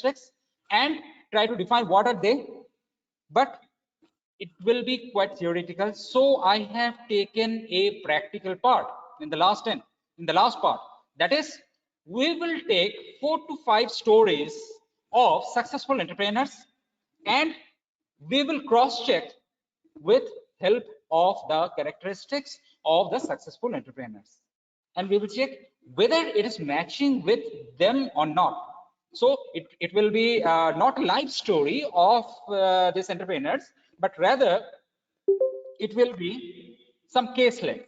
characteristics and try to define what are they, but it will be quite theoretical. So I have taken a practical part in the last part. That is, we will take 4 to 5 stories of successful entrepreneurs and we will cross check with help of the characteristics of the successful entrepreneurs, and we will check whether it is matching with them or not. So it will be not a life story of these entrepreneurs, but rather it will be some caselet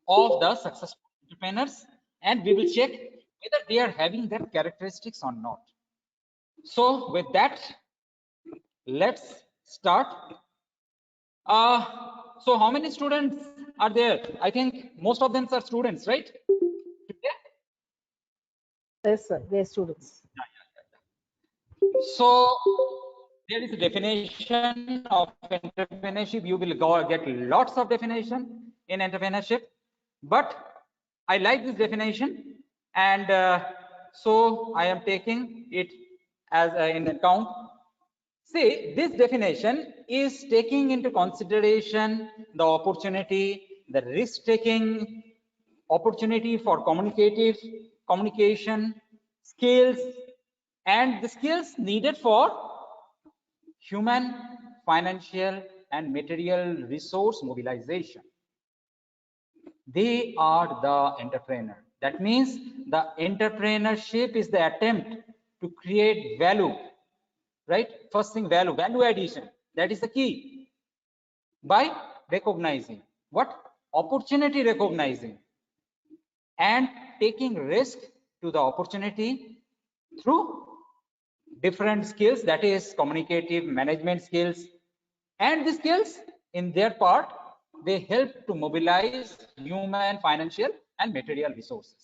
of the successful entrepreneurs, and we will check whether they are having that characteristics or not. So with that, let's start. So how many students are there? I think most of them are students, right? Yes, sir. They're students. So there is a definition of entrepreneurship. You will get lots of definition in entrepreneurship, but I like this definition, and so I am taking it as in account. See, this definition is taking into consideration the opportunity, the risk-taking, opportunity for communication, skills, and the skills needed for human, financial, and material resource mobilization. They are the entrepreneur. That means the entrepreneurship is the attempt to create value, right? First thing, value addition. That is the key. By recognizing what? Opportunity recognizing and taking risk to the opportunity through different skills, that is communicative management skills, and the skills in their part, they help to mobilize human, financial, and material resources.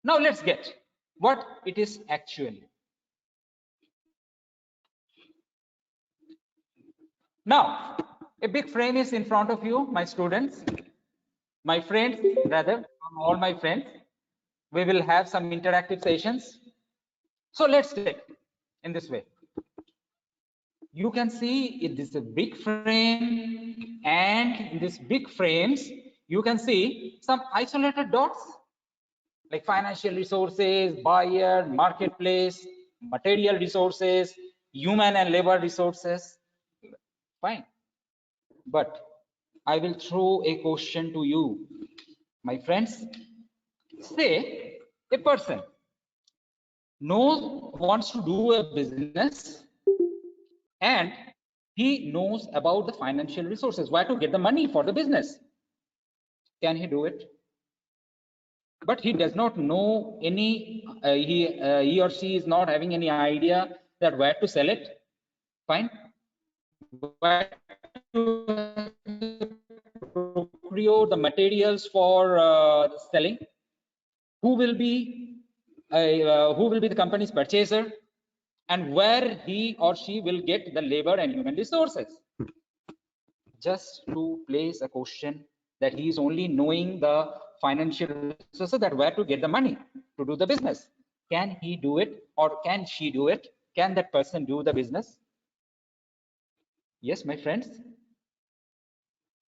Now let's get what it is actually. Now a big frame is in front of you, my students, my friends, rather, all my friends. We will have some interactive sessions. So let's take in this way. You can see it is a big frame, and in these big frames you can see some isolated dots like financial resources, buyer, marketplace, material resources, human and labor resources. Fine, but I will throw a question to you, my friends. Say a person wants to do a business and he knows about the financial resources, where to get the money for the business. Can he do it? But he does not know any, he or she is not having any idea that where to sell it. Fine. Where to procure the materials for selling? Who will be the company's purchaser, and where he or she will get the labor and human resources? Just to place a question that he is only knowing the financial resources, that where to get the money to do the business. Can he do it, or can she do it? Can that person do the business? Yes, my friends,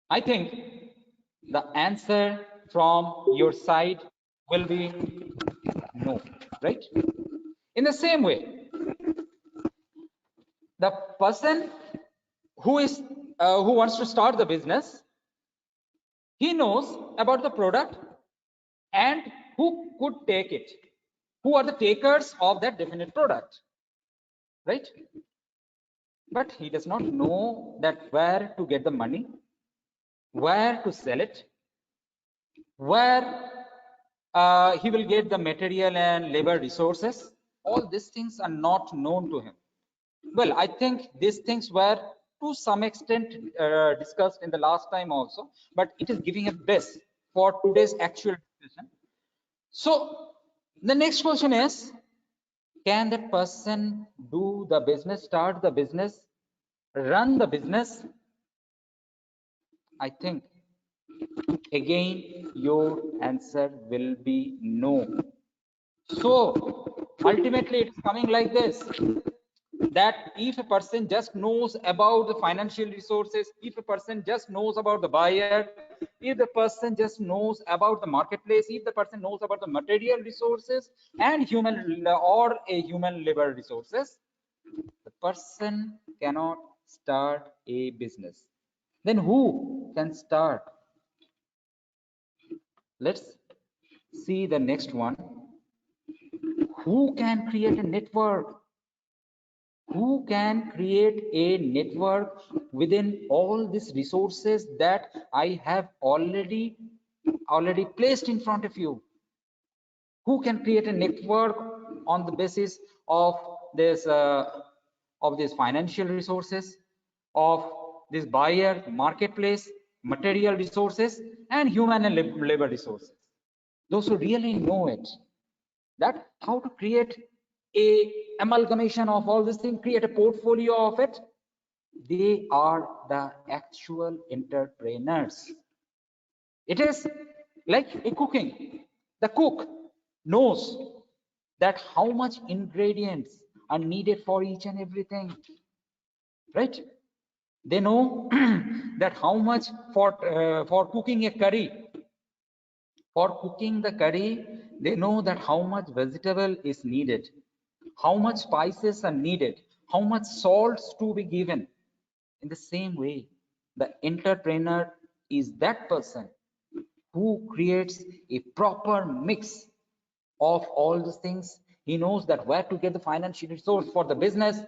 I think the answer from your side will be no, right? In the same way, the person who wants to start the business, he knows about the product and who could take it, who are the takers of that definite product, right? But he does not know that where to get the money, where to sell it, where he will get the material and labor resources. All these things are not known to him. Well, I think these things were to some extent discussed in the last time also, but it is giving a best for today's actual discussion. So the next question is, can that person do the business, start the business, run the business? I think again your answer will be no. So Ultimately, it's coming like this, that if a person just knows about the financial resources, if a person just knows about the buyer, if the person just knows about the marketplace, if the person knows about the material resources and human or a human labor resources, the person cannot start a business. Then who can start? Let's see the next one. Who can create a network? Who can create a network within all these resources that I have already placed in front of you? Who can create a network on the basis of this financial resources, of this buyer, marketplace, material resources, and human and labor resources? Those who really know it, that how to create a amalgamation of all these things, create a portfolio of it, they are the actual entrepreneurs. It is like a cooking. The cook knows that how much ingredients are needed for each and everything, right? They know that how much for cooking a curry. For cooking the curry, they know that how much vegetable is needed, how much spices are needed, how much salts to be given. In the same way, the entrepreneur is that person who creates a proper mix of all these things. He knows that where to get the financial resource for the business,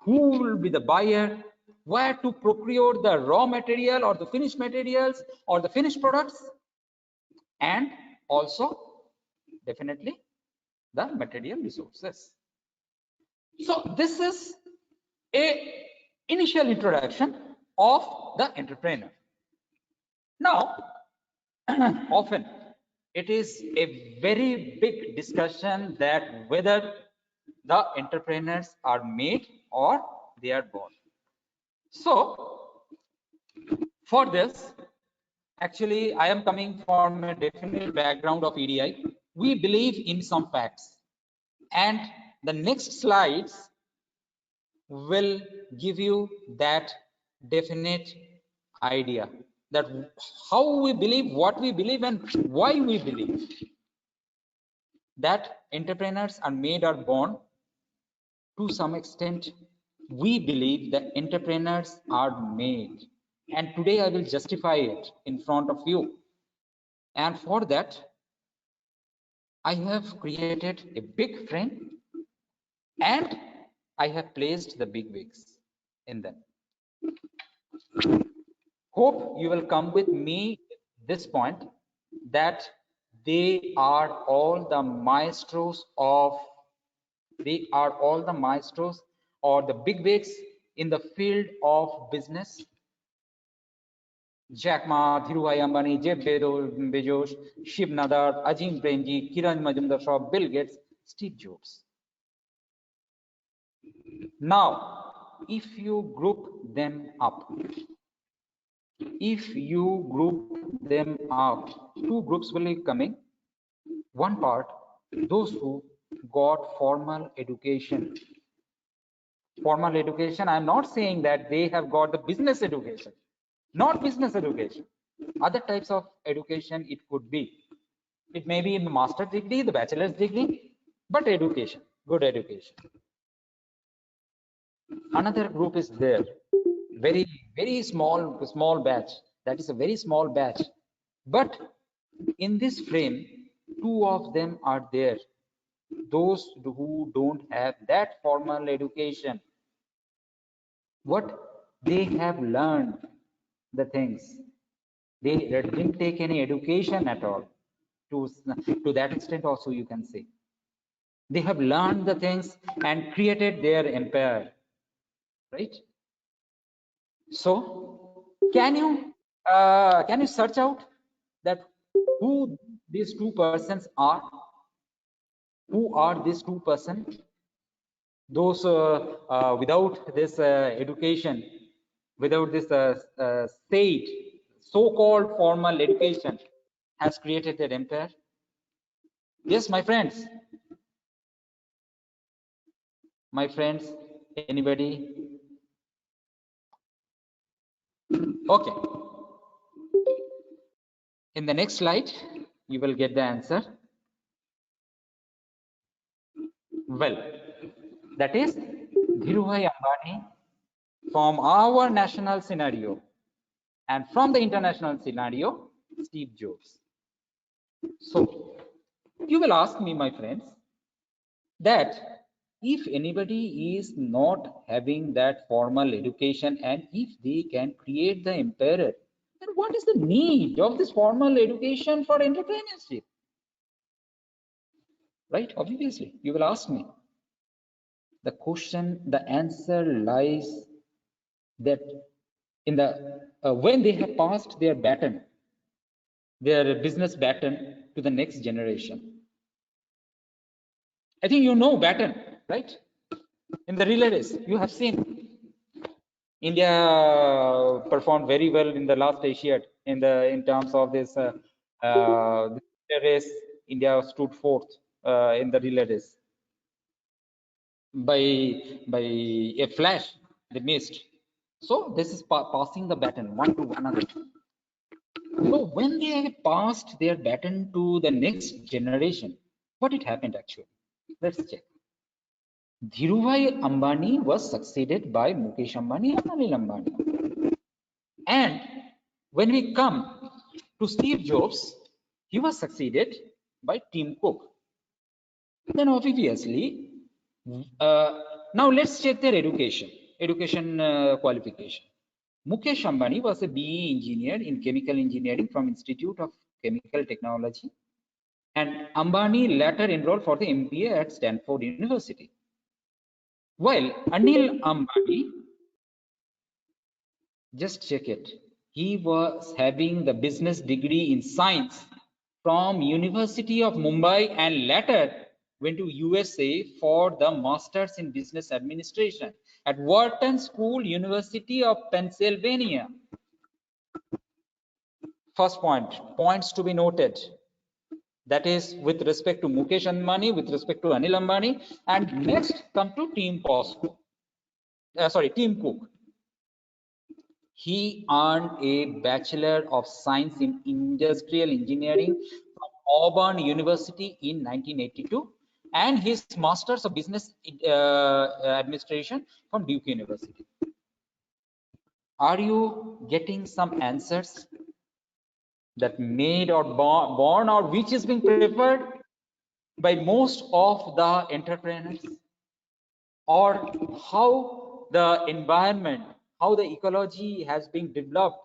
who will be the buyer, where to procure the raw material or the finished materials or the finished products, and also definitely the material resources. So this is a initial introduction of the entrepreneur. Now, often it is a very big discussion that whether the entrepreneurs are made or they are born. So for this, actually, I am coming from a definite background of EDI. We believe in some facts, and the next slides will give you that definite idea that how we believe, what we believe, and why we believe that entrepreneurs are made or born. To some extent, we believe that entrepreneurs are made, and today I will justify it in front of you. And for that, I have created a big frame and I have placed the big wigs in them. Hope you will come with me at this point that they are all the maestros of, they are all the maestros or the big wigs in the field of business. Jack Ma, Dhirubhai Ambani, Jeff Bezos, Shiv Nadar, Ajim Premji, Kiran Majumdar Shah, Bill Gates, Steve Jobs. Now, if you group them up, two groups will be coming. One part, those who got formal education. Formal education, I'm not saying that they have got the business education, not business education. Other types of education it could be. It may be in the master's degree, the bachelor's degree, but education, good education. Another group is there, very small batch. That is a very small batch. But in this frame, two of them are there. Those who don't have that formal education, what they have learned the things. They didn't take any education at all. To that extent also you can say. They have learned the things and created their empire, right? So can you search out that who these two persons are? Who are these two persons? Those without this education, without this state, so-called formal education, has created their empire. Yes, my friends. My friends, anybody? Okay. In the next slide, you will get the answer. Well, that is Dhirubhai Ambani from our national scenario, and from the international scenario, Steve Jobs. So you will ask me, my friends, that if anybody is not having that formal education and if they can create the emperor, then what is the need of this formal education for entrepreneurship? Right? Obviously, you will ask me. The question, the answer lies that in the when they have passed their baton, their business baton to the next generation. I think you know baton, right? In the relay race, you have seen India performed very well in the last Asiad in terms of this relay race. India stood fourth in the relay race by a flash. They missed. So this is passing the baton one to another. So when they have passed their baton to the next generation, what it happened actually? Let's check. Dhirubhai Ambani was succeeded by Mukesh Ambani and Anil Ambani. And when we come to Steve Jobs, he was succeeded by Tim Cook. Then obviously, now let's check their education qualification. Mukesh Ambani was a BE engineer in chemical engineering from Institute of Chemical Technology, and Ambani later enrolled for the MBA at Stanford University. While Anil Ambani, just check it, he was having the business degree in science from University of Mumbai and later went to USA for the Masters in Business Administration at Wharton School, University of Pennsylvania. First point, points to be noted. That is with respect to Mukesh Ambani, with respect to Anil Ambani, and next come to Tim Cook. He earned a Bachelor of Science in Industrial Engineering from Auburn University in 1982 and his Masters of Business Administration from Duke University. Are you getting some answers that made or born or which is being preferred by most of the entrepreneurs? Or how the environment, how the ecology has been developed?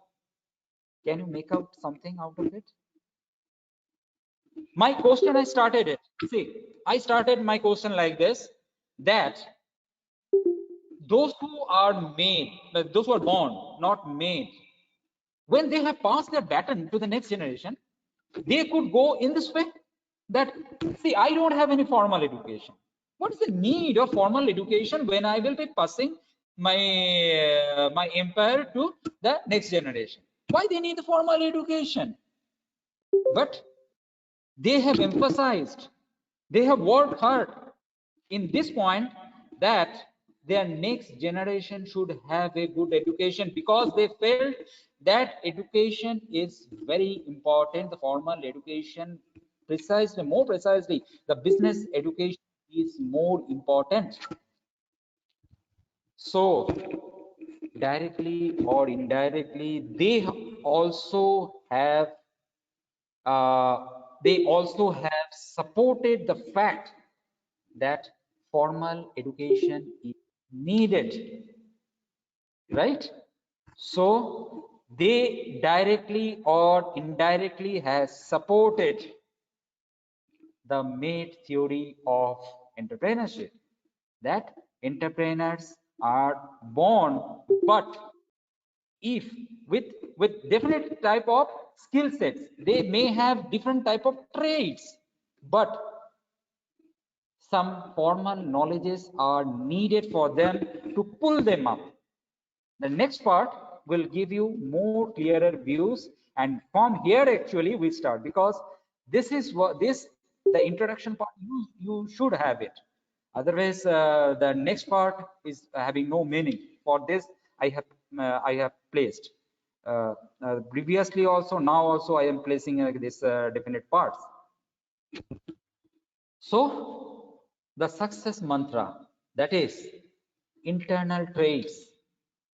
Can you make out something out of it? My question, I started it. See, I started my question like this, that those who are made, those who are born, not made, when they have passed their baton to the next generation, they could go in this way that, see, I don't have any formal education. What is the need of formal education when I will be passing my empire to the next generation? Why they need the formal education? But they have emphasized, they have worked hard in this point that their next generation should have a good education because they felt that education is very important. The formal education, precisely, more precisely, the business education is more important. So directly or indirectly, they also have supported the fact that formal education is needed, right? So they directly or indirectly has supported the made theory of entrepreneurship, that entrepreneurs are born, but if with definite type of skill sets, they may have different type of traits, but some formal knowledges are needed for them to pull them up. The next part will give you more clearer views, and from here actually we start, because this is what the introduction part, you should have it. Otherwise, the next part is having no meaning. For this, I have placed previously also, now also I am placing this definite parts. So the success mantra, that is internal traits.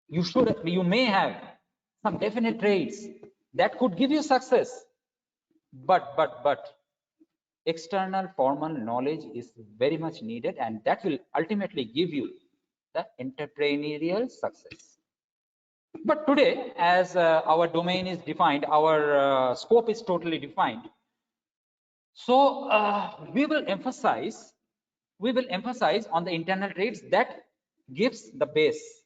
You may have some definite traits that could give you success, but external formal knowledge is very much needed, and that will ultimately give you the entrepreneurial success. But today, as our domain is defined, our scope is totally defined. So we will emphasize on the internal traits that gives the base,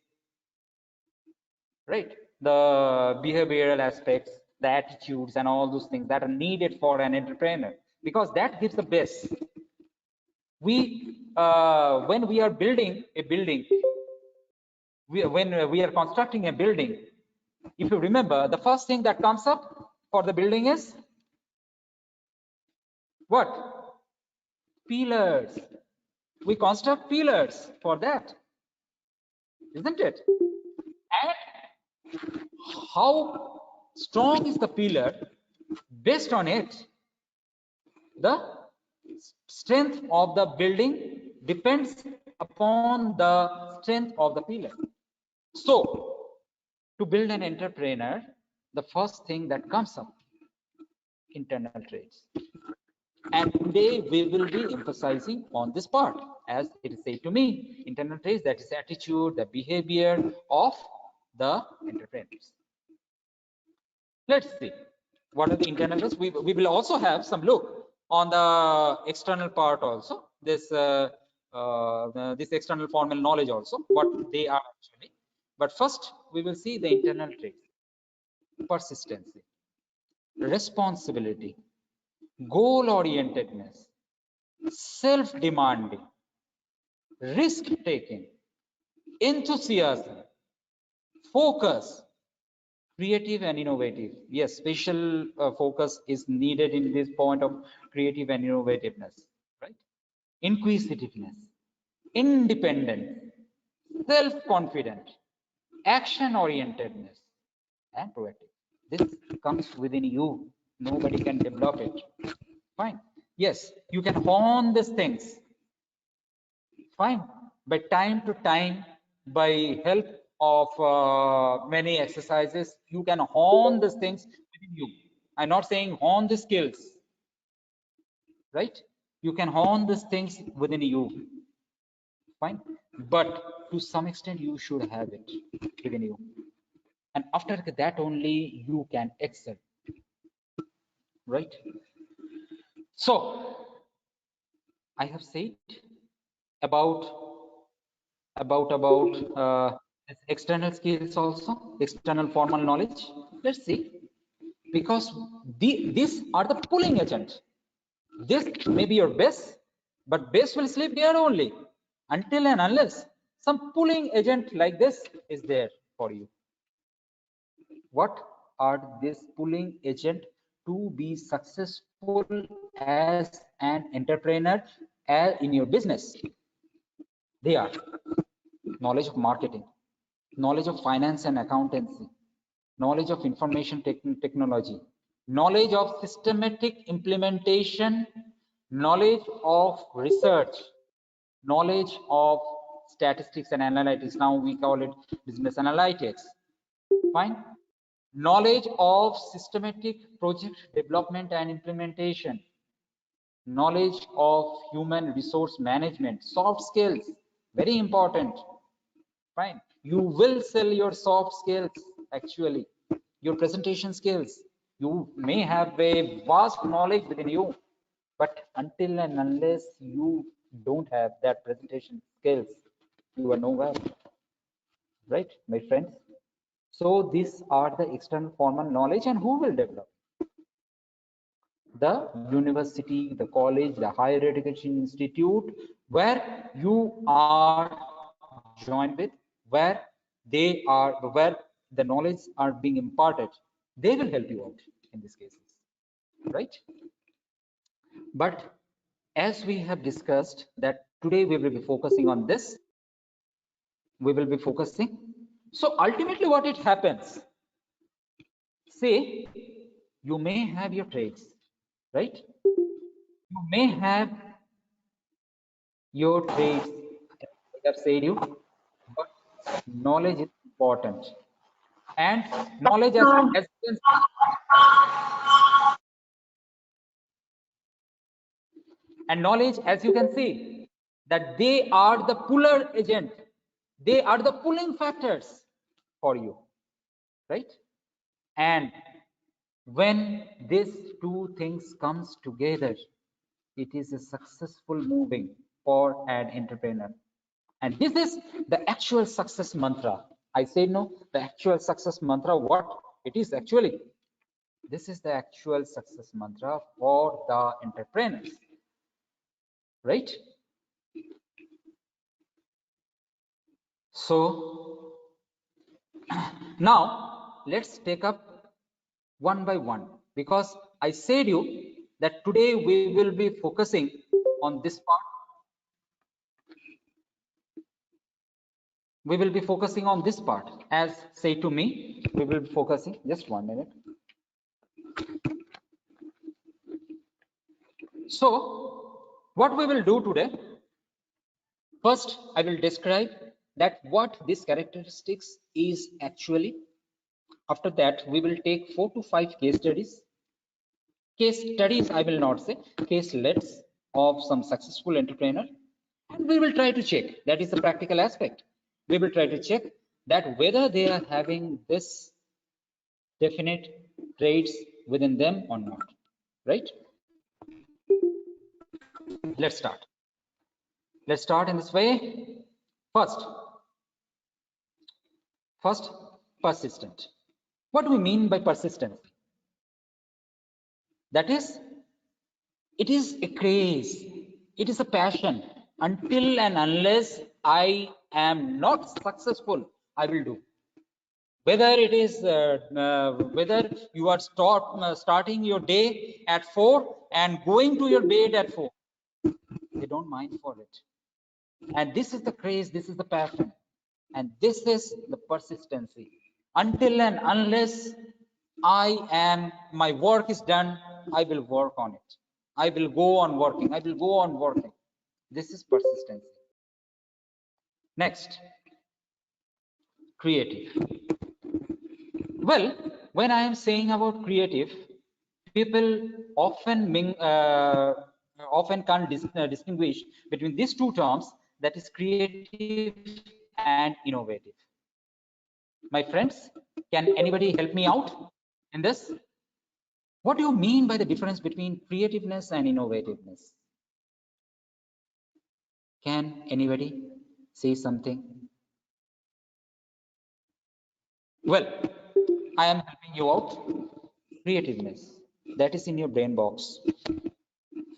right? The behavioral aspects, the attitudes, and all those things that are needed for an entrepreneur, because that gives the base. When we are building a building, when we are constructing a building, if you remember, the first thing that comes up for the building is what? Pillars. We construct pillars for that, isn't it? And how strong is the pillar? Based on it, the strength of the building depends upon the strength of the pillar. So, to build an entrepreneur, the first thing that comes up, internal traits. And today we will be emphasizing on this part, as it is said to me, internal traits, that is attitude, the behavior of the entrepreneurs. Let's see what are the internal traits. We will also have some look on the external part also, this external formal knowledge also, what they are actually. But first we will see the internal traits: persistency, responsibility, goal orientedness, self demanding, risk taking, enthusiasm, focus, creative and innovative. Yes, special focus is needed in this point of creative and innovativeness, right? Inquisitiveness, independence, self confident, action orientedness, and proactive. This comes within you. Nobody can develop it. Fine. Yes, you can hone these things. Fine. By time to time, by help of many exercises, you can hone these things within you. I'm not saying hone the skills, right? You can hone these things within you. Fine. But to some extent, you should have it within you. And after that only you can excel, right? So I have said about external skills also, external formal knowledge. Let's see, because these are the pulling agent. This may be your base, but base will sleep there only until and unless some pulling agent like this is there for you. What are these pulling agent to be successful as an entrepreneur in your business? They are knowledge of marketing, knowledge of finance and accountancy, knowledge of information technology, knowledge of systematic implementation, knowledge of research, knowledge of statistics and analytics. Now we call it business analytics. Fine. Knowledge of systematic project development and implementation, knowledge of human resource management, soft skills, very important. Fine. You will sell your soft skills, actually, your presentation skills. You may have a vast knowledge within you, but until and unless you don't have that presentation skills, you are nowhere, right, my friends? So these are the external formal knowledge, and who will develop? The university, the college, the higher education institute where you are joined with, where where the knowledge are being imparted, they will help you out in these cases, right? But as we have discussed that Today we will be focusing on this. We will be focusing. So ultimately what it happens, say you may have your trades, right? You may have your trades, I have said you, but knowledge is important. And knowledge, as you can see, and knowledge, as you can see, that they are the puller agent. They are the pulling factors for you, right? And when these two things comes together, it is a successful moving for an entrepreneur. And this is the actual success mantra. I say no, the actual success mantra, what it is actually. This is the actual success mantra for the entrepreneurs, right? So now let's take up one by one, because I said you that today we will be focusing on this part. We will be focusing on this part, as say to me, we will be focusing, just 1 minute. So what we will do today, first I will describe that what this characteristics is actually. After that we will take 4 to 5 case studies. Case studies I will not say, case lets of some successful entrepreneur, and we will try to check, that is the practical aspect. We will try to check that whether they are having this definite traits within them or not, right? Let's start. Let's start in this way. First, persistent. What do we mean by persistence? That is, it is a craze, it is a passion. Until and unless I am not successful, I will do. Whether it is whether you are starting your day at 4 and going to your bed at 4, they don't mind for it. And this is the craze, this is the passion, and this is the persistency. Until and unless my work is done, I will work on it. I will go on working. I will go on working. This is persistency. Next, creative. Well, when I am saying about creative, people often can't distinguish between these two terms, that is creative and innovative. My friends, can anybody help me out in this? What do you mean by the difference between creativeness and innovativeness? Can anybody say something? Well, I am helping you out. Creativeness, that is in your brain box.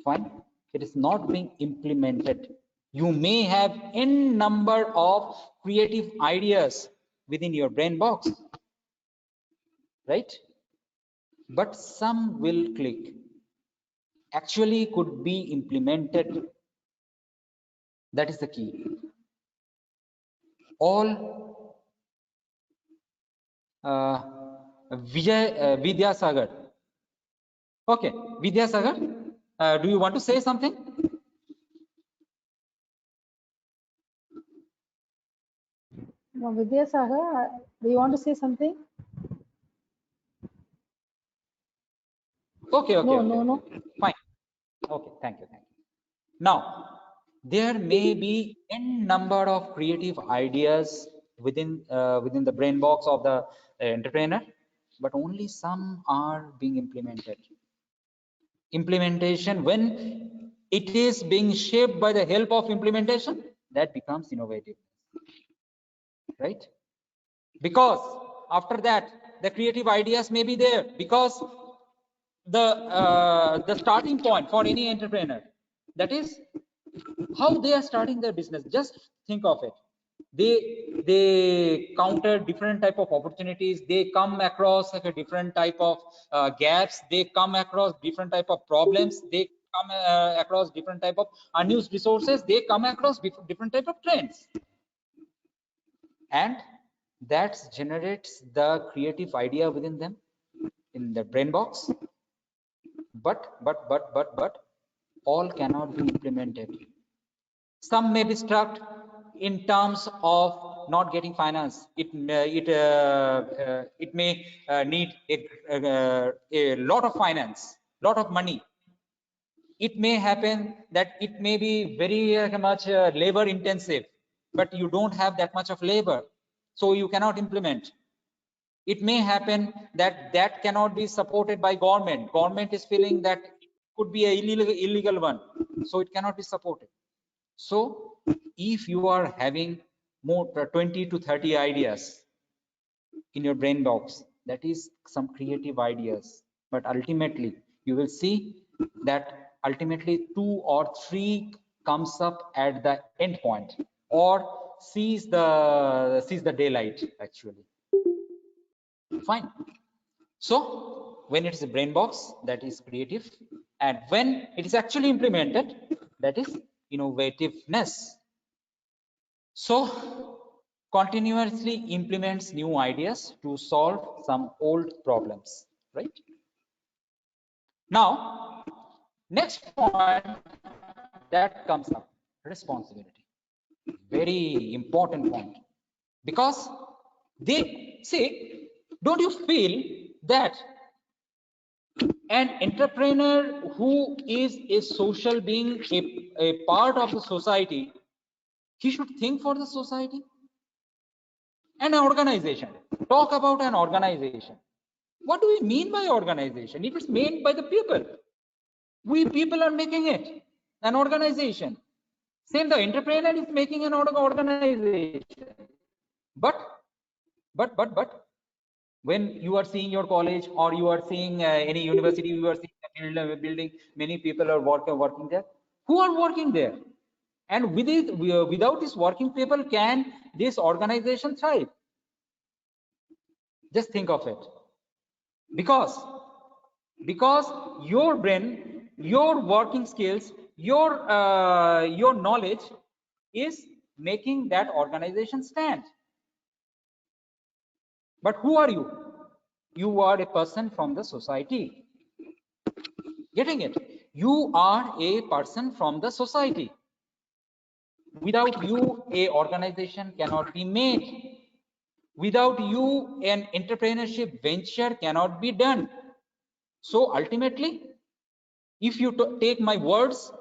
Fine. It is not being implemented. You may have n number of creative ideas within your brain box, right? But some will click. Actually could be implemented. That is the key. All Vidyasagar. Okay, Vidyasagar, do you want to say something? No, Vidyasagar, do you want to say something? Okay, okay, No, okay, no, okay, no. okay. Fine. Okay, thank you, thank you. Now, there may be n number of creative ideas within the brain box of the entrepreneur, but only some are being implemented. Implementation, when it is being shaped by the help of implementation, that becomes innovative, right? Because after that, the creative ideas may be there, because the starting point for any entrepreneur, that is how they are starting their business. Just think of it. They counter different type of opportunities, they come across like a different type of gaps, they come across different type of problems, they come across different type of unused resources, they come across different type of trends, and that generates the creative idea within them in the brain box. But all cannot be implemented. Some may be struck in terms of not getting finance. It may need a lot of finance, lot of money. It may happen that it may be very much labor intensive, but you don't have that much of labor, so you cannot implement. It may happen that that cannot be supported by government. Government is feeling that it could be a illegal one, so it cannot be supported. So if you are having more 20 to 30 ideas in your brain box, that is some creative ideas, but ultimately you will see that ultimately 2 or 3 comes up at the end point or sees the daylight actually. Fine. So when it is a brain box, that is creative, and when it is actually implemented, that is innovativeness. So continuously implements new ideas to solve some old problems, right? Now, next point that comes up, responsibility. Very important point, because they say, don't you feel that an entrepreneur who is a social being, a part of the society, he should think for the society? An organization. Talk about an organization. What do we mean by organization? It is made by the people. We people are making it an organization. Same, the entrepreneur is making an organization. But when you are seeing your college or you are seeing any university, you are seeing a building, many people are working there. Who are working there? And with it, without this working people, can this organization thrive? Just think of it. Because your brain, your working skills, your knowledge is making that organization stand. But who are you? You are a person from the society. Getting it? You are a person from the society. Without you, a organization cannot be made. Without you, an entrepreneurship venture cannot be done. So ultimately, if you take my words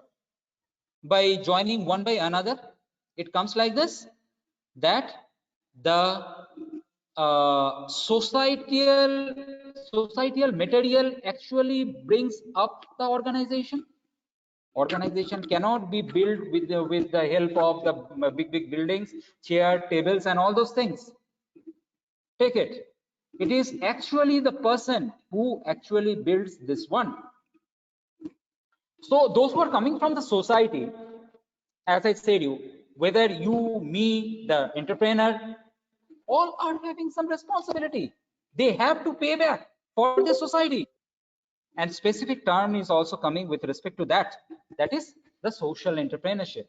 by joining one by another, it comes like this, that the societal material actually brings up the organization. Organization cannot be built with the help of the big buildings, chair, tables, and all those things. Take it. It is actually the person who actually builds this one. So those who are coming from the society, as I said you, whether you, me, the entrepreneur, all are having some responsibility. They have to pay back for the society. And specific term is also coming with respect to that. That is the social entrepreneurship.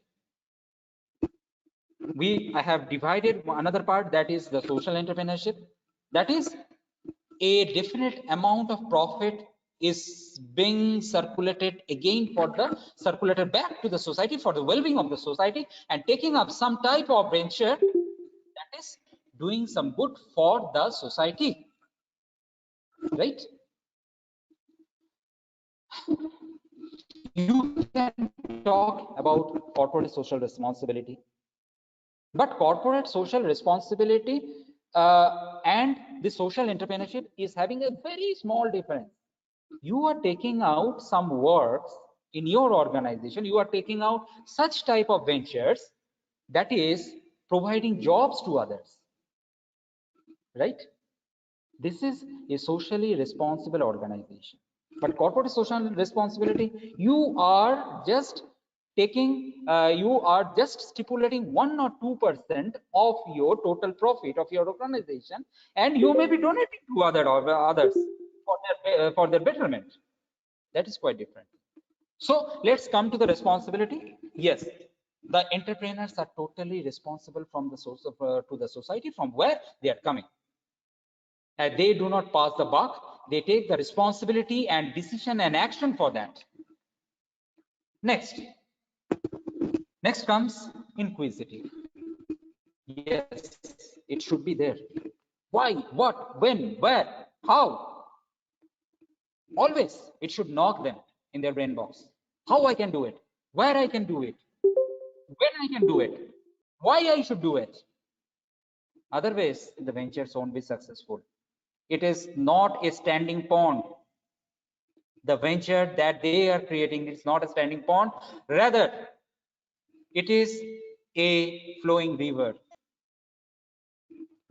I have divided another part, that is the social entrepreneurship. That is a definite amount of profit is being circulated again for the circulated back to the society for the well-being of the society, and taking up some type of venture that is doing some good for the society, right? You can talk about corporate social responsibility, but corporate social responsibility and the social entrepreneurship is having a very small difference. You are taking out some works in your organization, you are taking out such type of ventures that is providing jobs to others, right? This is a socially responsible organization. But corporate social responsibility, you are just stipulating 1 or 2% of your total profit of your organization, and you may be donating to others for their betterment. That is quite different. So let's come to the responsibility. Yes, the entrepreneurs are totally responsible from the source of to the society from where they are coming. They do not pass the buck. They take the responsibility and decision and action for that. Next comes inquisitive. Yes, it should be there. Why, what, when, where, how? Always, it should knock them in their brain box. How I can do it, where I can do it, when I can do it, why I should do it. Otherwise, the ventures won't be successful. It is not a standing pond. The venture that they are creating is not a standing pond. Rather, it is a flowing river.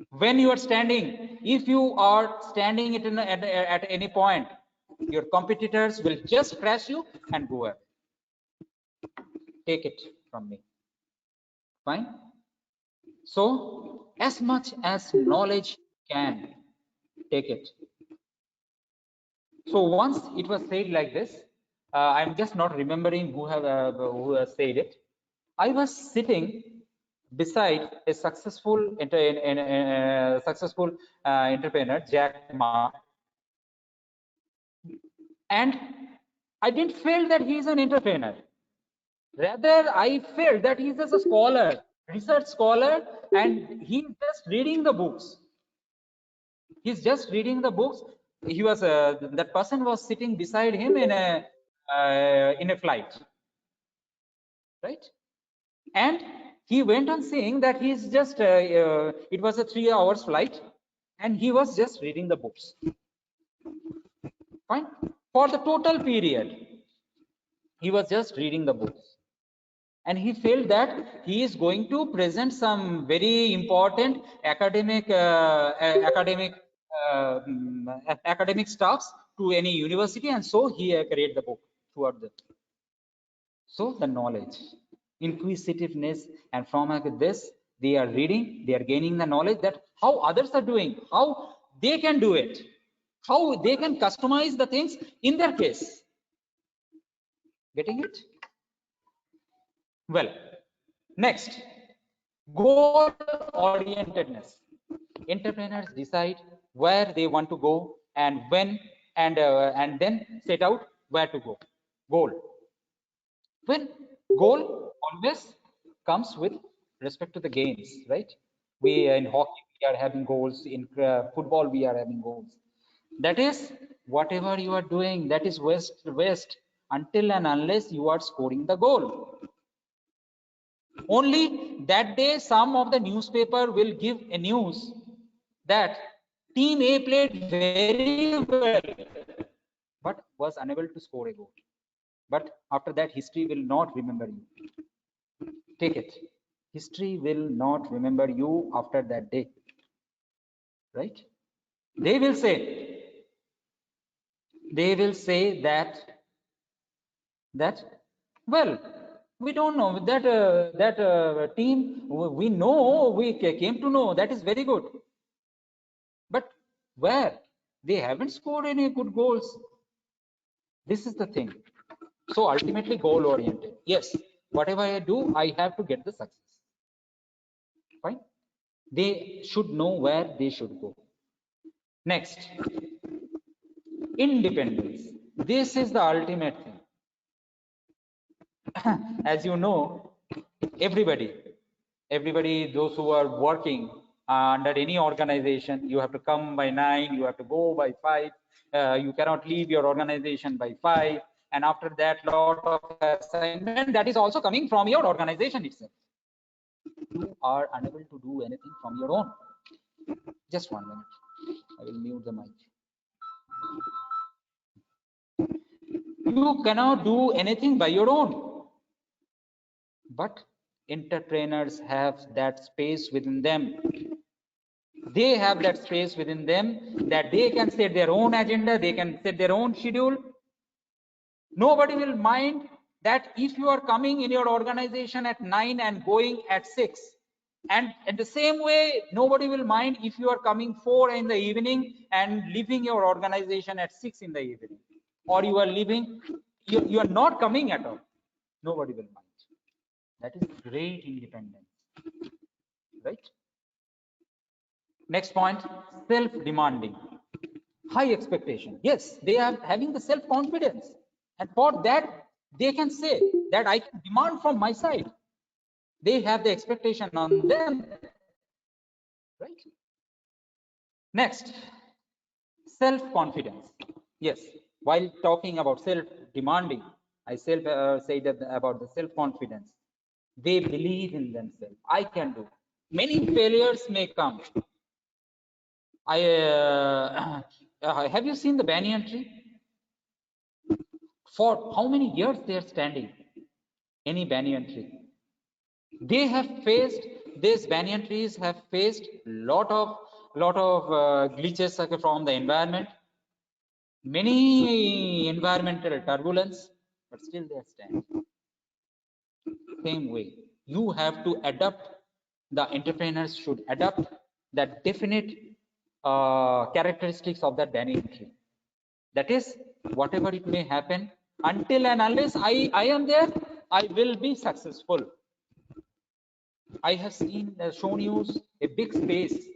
When you are standing, if you are standing at any point, your competitors will just crash you and go up. Take it from me. Fine. So as much as knowledge can, take it. So once it was said like this, I'm just not remembering who has said it. I was sitting beside a successful entrepreneur, Jack Ma, and I didn't feel that he's an entrepreneur. Rather, I felt that he's just a scholar, research scholar, and he's just reading the books. He's just reading the books. He was that person was sitting beside him in a flight, right? And he went on saying that he's just it was a 3 hours flight, and he was just reading the books. Fine. For the total period, he was just reading the books. And he felt that he is going to present some very important academic academic stuffs to any university, and so he created the book throughout the. So the knowledge, inquisitiveness, and from this they are reading, they are gaining the knowledge that how others are doing, how they can do it, how they can customize the things in their case. Getting it? Well, next, goal orientedness. Entrepreneurs decide where they want to go and when, and then set out where to go. Goal. When goal always comes with respect to the games, right? We in hockey we are having goals, in football we are having goals. That is whatever you are doing, that is waste until and unless you are scoring the goal. Only that day some of the newspaper will give a news that team A played very well but was unable to score a goal. But after that, history will not remember you. Take it. History will not remember you after that day. Right? They will say that well, we don't know that team, we know, we came to know, that is very good, but where they haven't scored any good goals. This is the thing. So ultimately goal oriented. Yes, whatever I do, I have to get the success. Fine. They should know where they should go. Next, independence. This is the ultimate thing. As you know, everybody, those who are working under any organization, you have to come by 9, you have to go by 5, you cannot leave your organization by 5, and after that lot of assignment that is also coming from your organization itself. You are unable to do anything from your own. Just 1 minute, I will mute the mic. You cannot do anything by your own, but entrepreneurs have that space within them. They have that space within them that they can set their own agenda, they can set their own schedule. Nobody will mind that if you are coming in your organization at 9 and going at 6, and in the same way nobody will mind if you are coming 4 in the evening and leaving your organization at 6 in the evening, or you are leaving You are not coming at all. Nobody will mind. That is great independence, right? Next point, self-demanding, high expectation. Yes, they are having the self-confidence, and for that they can say that I can demand from my side. They have the expectation on them, right? Next, self-confidence. Yes, while talking about self-demanding, I say that about the self-confidence. They believe in themselves. I can do. Many failures may come. Have you seen the banyan tree? For how many years they are standing? Any banyan tree? They have faced, these banyan trees have faced lot of glitches from the environment, many environmental turbulence, but still they are standing. Same way, you have to adapt. The entrepreneurs should adapt that definite characteristics of that banyan tree. That is, whatever it may happen, until and unless I am there, I will be successful. I have shown you a big space.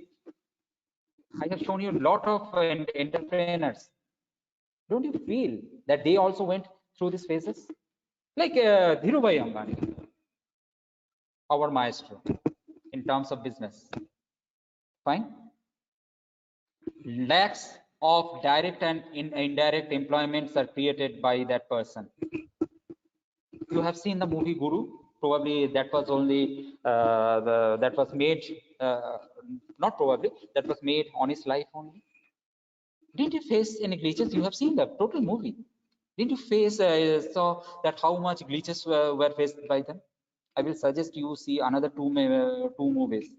I have shown you a lot of entrepreneurs. Don't you feel that they also went through these phases? Like Dhirubhai Ambani, our maestro in terms of business. Fine. Lakhs of direct and indirect employments are created by that person. You have seen the movie Guru. Probably that was only that was made, not probably, that was made on his life only. Didn't you face any glitches? You have seen the total movie. Didn't you face saw that how much glitches were faced by them? I will suggest you see another two movies.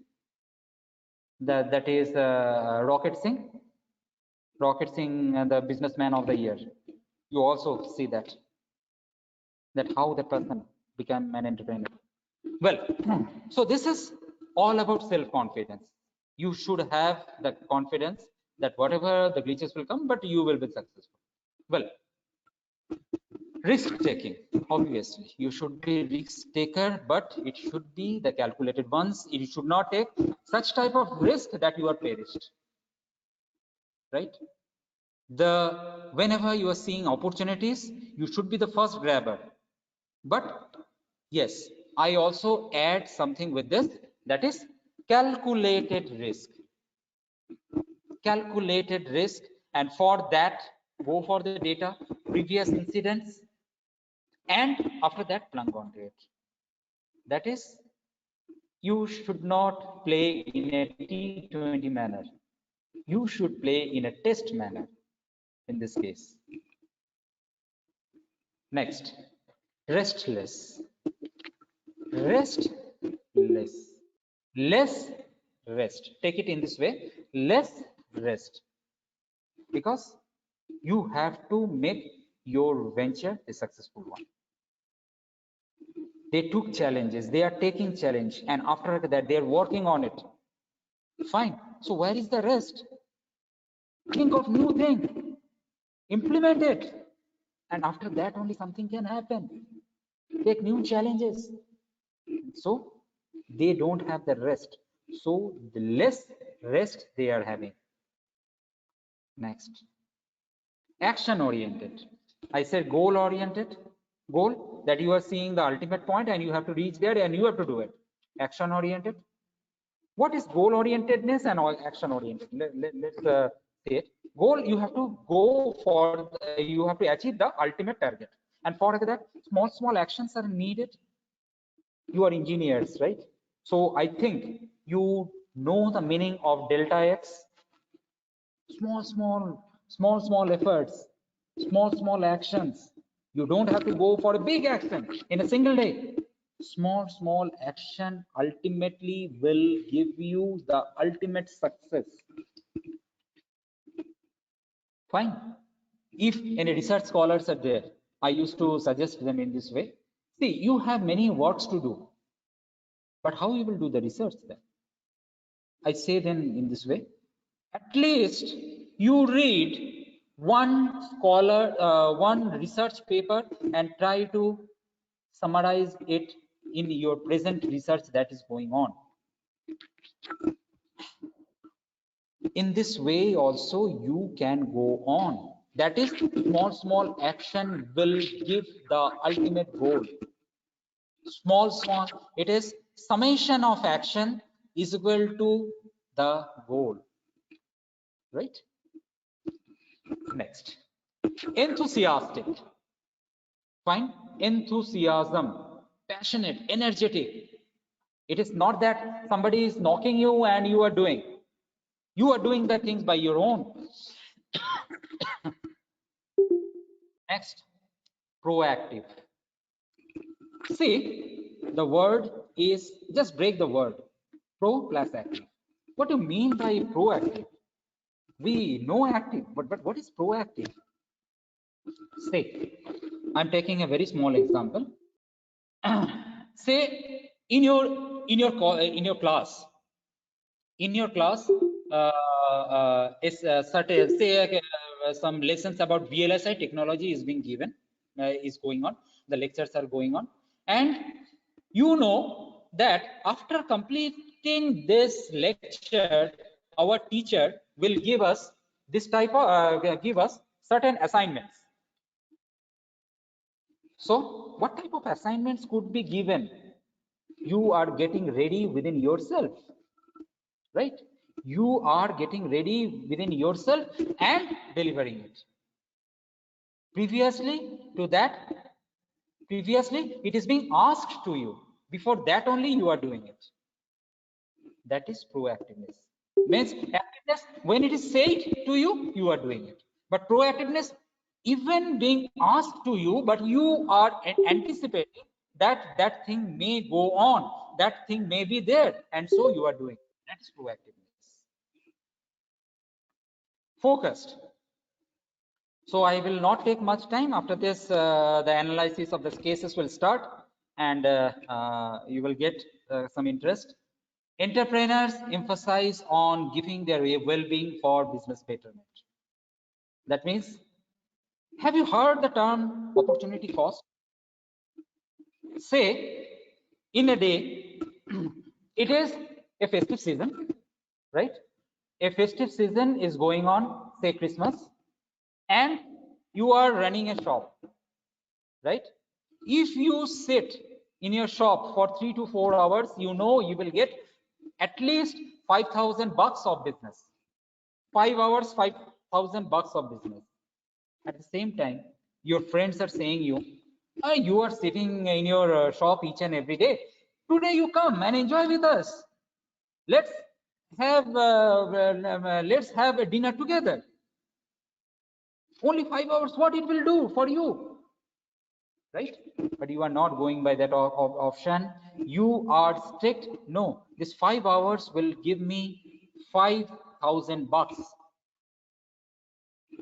That is Rocket Singh, the businessman of the year. You also see that how the person became an entrepreneur. Well, so this is all about self-confidence. You should have the confidence that whatever the glitches will come, but you will be successful. Well, risk taking, obviously, you should be risk taker, but it should be the calculated ones. You should not take such type of risk that you are perished, right? Whenever you are seeing opportunities, you should be the first grabber. But yes, I also add something with this, that is calculated risk. Calculated risk, and for that, go for the data, previous incidents, and after that, plunge onto it. That is, you should not play in a T20 manner. You should play in a test manner in this case. Next, restless. Restless. Less rest. Take it in this way, less rest. Because you have to make your venture a successful one. They took challenges, they are taking challenge, and after that, they are working on it. Fine. So where is the rest? Think of new thing, implement it, and after that only something can happen. Take new challenges. So they don't have the rest. So the less rest they are having. Next, action oriented. I said goal oriented. Goal, that you are seeing the ultimate point and you have to reach there and you have to do it. Action oriented. What is goal orientedness and action oriented? Let's say it. Goal, you have to go for, you have to achieve the ultimate target, and for that, small actions are needed. You are engineers, right? So I think you know the meaning of delta X. Small efforts, small actions. You don't have to go for a big action in a single day. Small action ultimately will give you the ultimate success. Fine. If any research scholars are there, I used to suggest them in this way. See, you have many works to do, but how you will do the research then? I say then in this way, at least you read one research paper and try to summarize it in your present research that is going on. In this way also you can go on. That is, small action will give the ultimate goal. Small, it is summation of action is equal to the goal, right? Next, enthusiastic. Fine, enthusiasm, passionate, energetic. It is not that somebody is knocking you and you are doing. You are doing the things by your own. Next, proactive. See, the word is, just break the word, pro plus active. What do you mean by proactive? We know active, but what is proactive? Say, I'm taking a very small example. Say, in your class, is certain, say some lessons about VLSI technology is being given, is going on. The lectures are going on, and you know that after completing this lecture, our teacher will give us this type of give us certain assignments. So, what type of assignments could be given? You are getting ready within yourself, right? You are getting ready within yourself and delivering it. Previously it is being asked to you. Before that only you are doing it. That is proactiveness. Means activeness, when it is said to you, you are doing it. But proactiveness, even being asked to you, but you are anticipating that that thing may go on, that thing may be there, and so you are doing it. That is proactiveness. Focused. So I will not take much time. After this, the analysis of the cases will start, and you will get some interest. Entrepreneurs emphasize on giving their well-being for business betterment. That means, have you heard the term opportunity cost? Say, in a day, it is a festive season, right? A festive season is going on, say Christmas, and you are running a shop, right? If you sit in your shop for 3 to 4 hours, you know you will get at least 5,000 bucks of business. 5 hours, 5,000 bucks of business. At the same time, your friends are saying you are sitting in your shop each and every day. Today you come and enjoy with us. Let's have a dinner together. Only 5 hours, what it will do for you, right? But you are not going by that option. You are strict. No, this 5 hours will give me 5,000 bucks.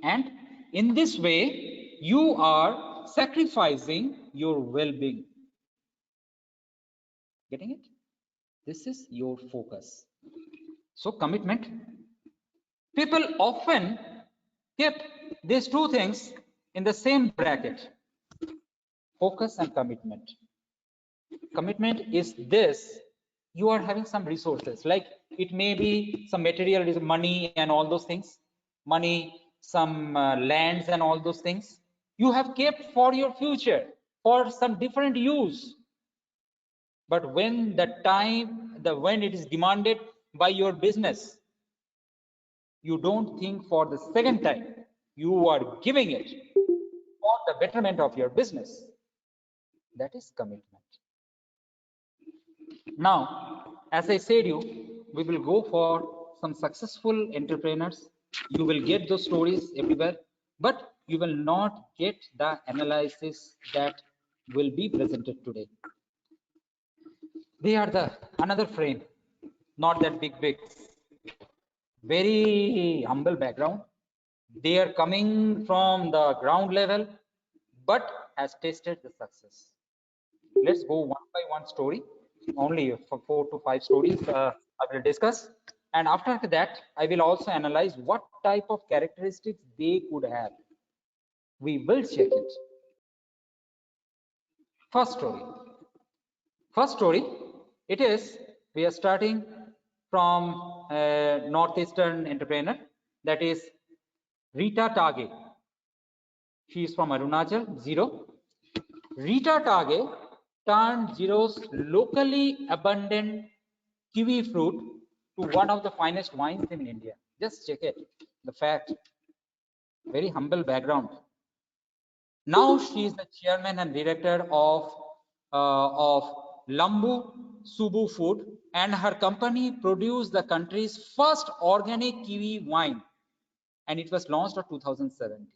And in this way, you are sacrificing your well-being. Getting it? This is your focus. So commitment. People often keep these two things in the same bracket. Focus and commitment. Commitment is this: you are having some resources, like it may be some material, money and all those things, money, some lands and all those things you have kept for your future, for some different use. But when when it is demanded by your business, you don't think for the second time, you are giving it for the betterment of your business. That is commitment. Now, as I said we will go for some successful entrepreneurs. You will get those stories everywhere, but you will not get the analysis that will be presented today. They are the another frame, not that big, very humble background. They are coming from the ground level, but has tasted the success. Let's go one by one story. Only for 4 to 5 stories I will discuss, And after that, I will also analyze what type of characteristics they could have. We will check it. First story. First story, it is, we are starting from a northeastern entrepreneur, that is Rita Tage. She is from Arunachal, Zero. Rita Tage turned Zero's locally abundant kiwi fruit to one of the finest wines in India. Just check it, the fact. Very humble background. Now she is the chairman and director of Lambu Subu Food, and her company produced the country's first organic kiwi wine, and it was launched in 2017.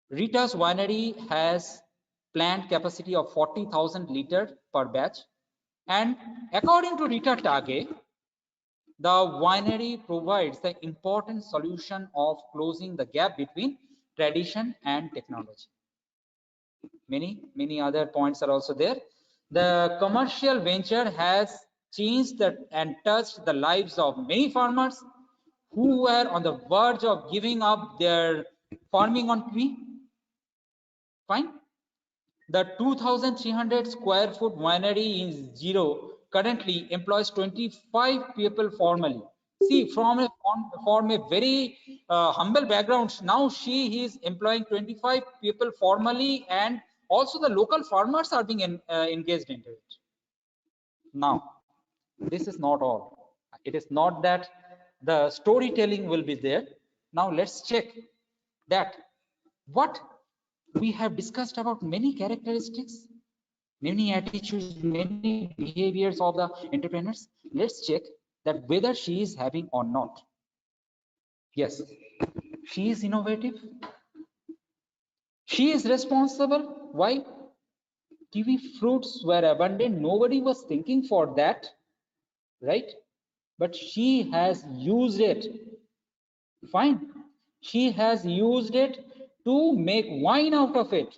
Rita's winery has plant capacity of 40,000 liters per batch, and according to Rita Tage, the winery provides the important solution of closing the gap between tradition and technology. Many other points are also there. The commercial venture has changed and touched the lives of many farmers who were on the verge of giving up their farming on kiwi. Fine. The 2,300 square foot winery in Zero currently employs 25 people formally. See, from a very humble background, now she is employing 25 people formally, and also the local farmers are being engaged into it. Now, this is not all. It is not that the storytelling will be there. Now let's check that what we have discussed about many characteristics, many attitudes, many behaviors of the entrepreneurs. Let's check that whether she is having or not. Yes, she is innovative. She is responsible. Why? Kiwi fruits were abundant. Nobody was thinking for that, right? But she has used it. Fine. She has used it to make wine out of it.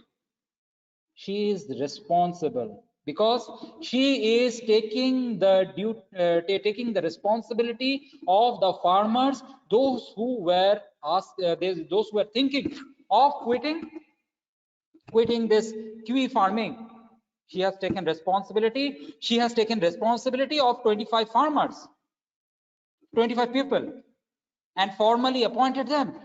She is responsible because she is taking the responsibility of the farmers, those who were those who were thinking of quitting this kiwi farming. She has taken responsibility. She has taken responsibility of 25 farmers, 25 people, and formally appointed them.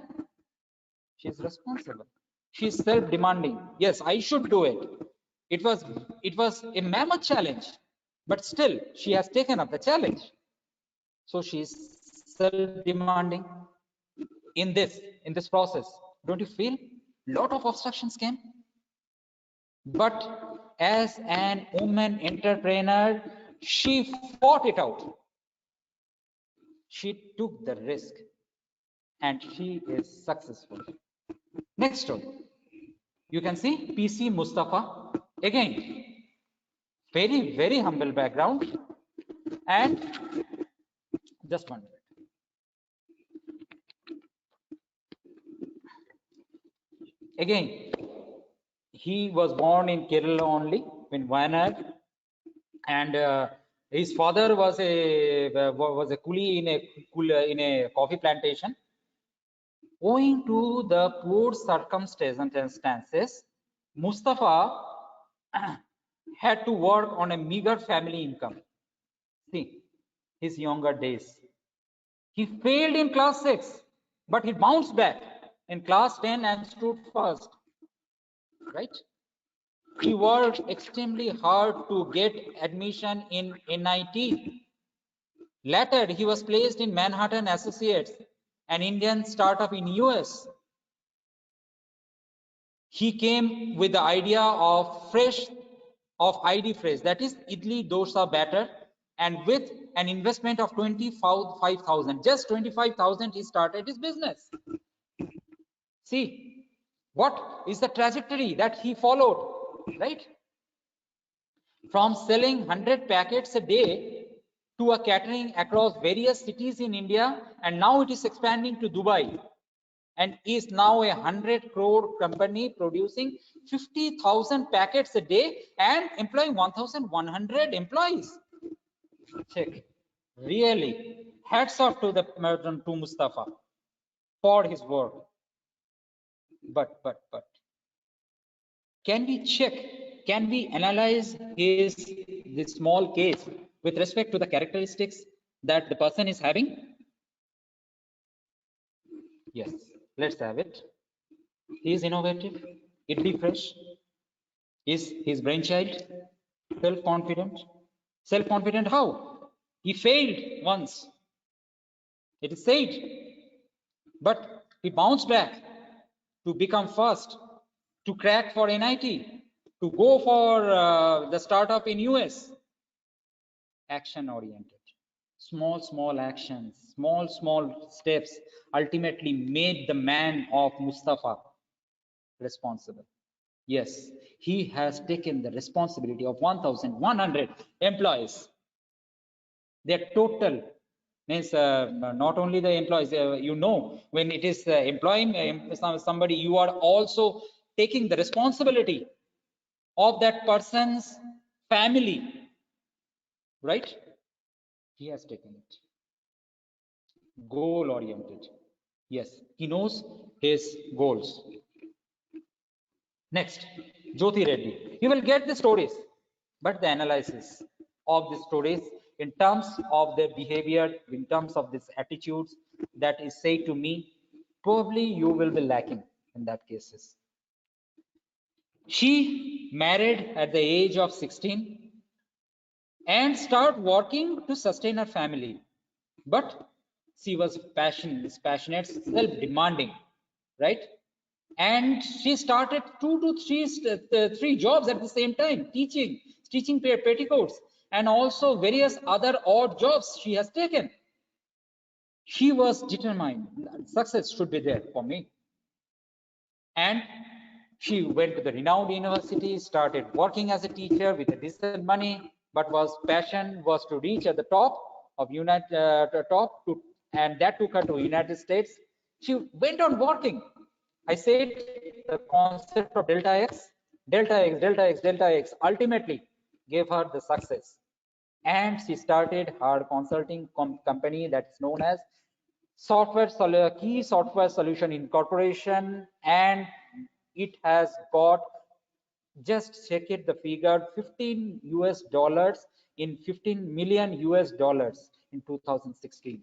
She is responsible. She is self-demanding. Yes, I should do it. It was a mammoth challenge, but still she has taken up the challenge. So she is self-demanding in this process. Don't you feel a lot of obstructions came? But as an woman entrepreneur, she fought it out. She took the risk and she is successful. Next one, you can see PC Mustafa. Again, very humble background, and just 1 minute. Again, he was born in Kerala only, in Wayanad, and his father was a coolie in a coffee plantation. Owing to the poor circumstances, Mustafa had to work on a meager family income. See, his younger days. He failed in class 6, but he bounced back in class 10 and stood first. Right? He worked extremely hard to get admission in NIT. Later, he was placed in Manhattan Associates, an Indian startup in US. He came with the idea of ID fresh, that is idli dosa batter, and with an investment of 25,000, just 25,000, he started his business. See, what is the trajectory that he followed, right? From selling 100 packets a day to a catering across various cities in India, and now it is expanding to Dubai, and is now a 100 crore company producing 50,000 packets a day and employing 1,100 employees. Check. Really, hats off to the to Mustafa for his work. But can we check, can we analyze his this small case with respect to the characteristics that the person is having? Yes, let's have it. He is innovative, it be fresh, is his brainchild, self-confident. Self-confident how? He failed once, it is said, but he bounced back to become first, to crack for NIT, to go for the startup in US. Action oriented, small actions, small steps ultimately made the man of Mustafa responsible. Yes, he has taken the responsibility of 1100 employees. Their total means not only the employees, when it is employing somebody, you are also taking the responsibility of that person's family, right? He has taken it. Goal oriented. Yes, he knows his goals. Next, Jyoti Reddy. You will get the stories, but the analysis of the stories in terms of their behavior, in terms of these attitudes that is said to me, probably you will be lacking in that cases. She married at the age of 16 and start working to sustain her family. But she was passionate, self-demanding, right? And she started 2 to 3 jobs at the same time, teaching petticoats, and also various other odd jobs she has taken. She was determined that success should be there for me. And she went to the renowned university, started working as a teacher with a decent money, but was passion was to reach at the top of and that took her to United States. She went on working. I said the concept of delta X ultimately gave her the success. And she started her consulting company that's known as Key Software Solution Incorporation, and it has got, just check it, the figure, 15 US dollars in 15 million US dollars in 2016.